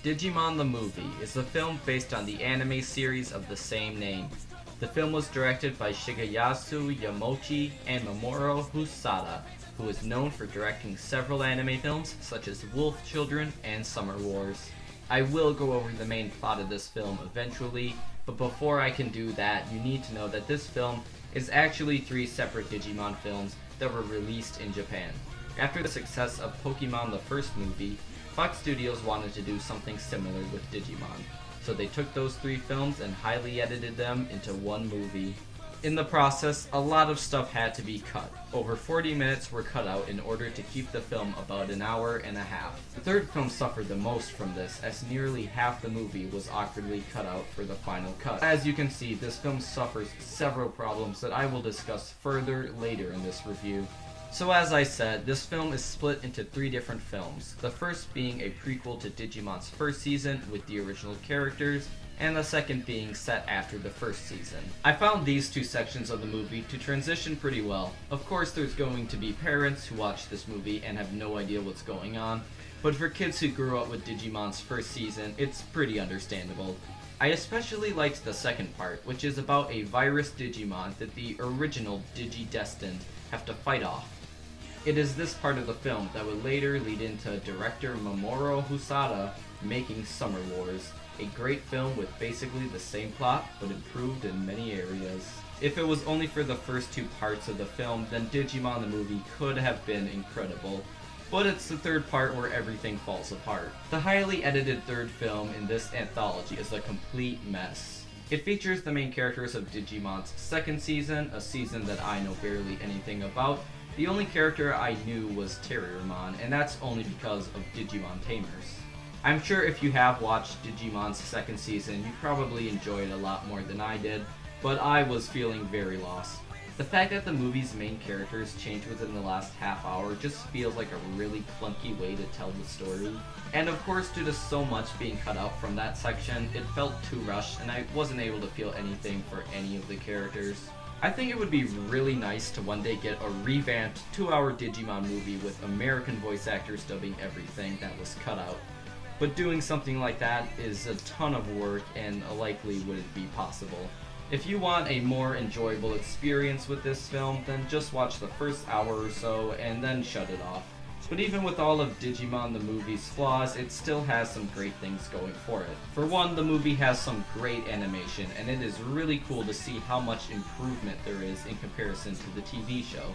Digimon the Movie is a film based on the anime series of the same name. The film was directed by Shigeyasu Yamochi and Mamoru Husada, who is known for directing several anime films such as Wolf Children and Summer Wars. I will go over the main plot of this film eventually, but before I can do that, you need to know that this film is actually 3 separate Digimon films that were released in Japan. After the success of Pokemon the first movie, Fox Studios wanted to do something similar with Digimon, so they took those 3 films and highly edited them into one movie. In the process, a lot of stuff had to be cut. Over 40 minutes were cut out in order to keep the film about an hour and a half. The third film suffered the most from this, as nearly half the movie was awkwardly cut out for the final cut. As you can see, this film suffers several problems that I will discuss further later in this review. So as I said, this film is split into 3 different films, the first being a prequel to Digimon's first season with the original characters, and the second being set after the first season. I found these 2 sections of the movie to transition pretty well. Of course, there's going to be parents who watch this movie and have no idea what's going on, but for kids who grew up with Digimon's first season, it's pretty understandable. I especially liked the second part, which is about a virus Digimon that the original Digi-Destined have to fight off. It is this part of the film that would later lead into director Mamoru Husada making Summer Wars, a great film with basically the same plot, but improved in many areas. If it was only for the first 2 parts of the film, then Digimon the Movie could have been incredible. But it's the third part where everything falls apart. The highly edited third film in this anthology is a complete mess. It features the main characters of Digimon's second season, a season that I know barely anything about. The only character I knew was Terriermon, and that's only because of Digimon Tamers. I'm sure if you have watched Digimon's second season, you probably enjoyed it a lot more than I did, but I was feeling very lost. The fact that the movie's main characters change within the last half hour just feels like a really clunky way to tell the story. And of course, due to so much being cut out from that section, it felt too rushed and I wasn't able to feel anything for any of the characters. I think it would be really nice to one day get a revamped 2-hour Digimon movie with American voice actors dubbing everything that was cut out. But doing something like that is a ton of work and likely wouldn't be possible. If you want a more enjoyable experience with this film, then just watch the first hour or so and then shut it off. But even with all of Digimon the Movie's flaws, it still has some great things going for it. For one, the movie has some great animation, and it is really cool to see how much improvement there is in comparison to the TV show.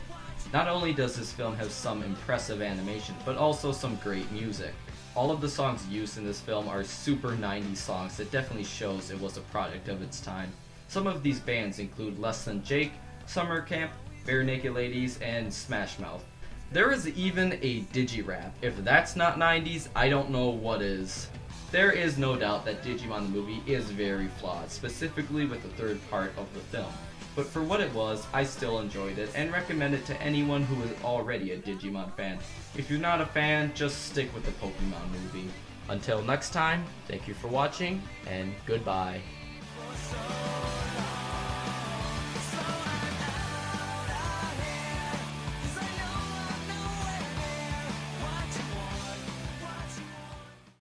Not only does this film have some impressive animation, but also some great music. All of the songs used in this film are super 90s songs that definitely shows it was a product of its time. Some of these bands include Less Than Jake, Summer Camp, Bare Naked Ladies, and Smash Mouth. There is even a Digi-Rap. If that's not 90s, I don't know what is. There is no doubt that Digimon the Movie is very flawed, specifically with the third part of the film. But for what it was, I still enjoyed it and recommend it to anyone who is already a Digimon fan. If you're not a fan, just stick with the Pokemon movie. Until next time, thank you for watching, and goodbye.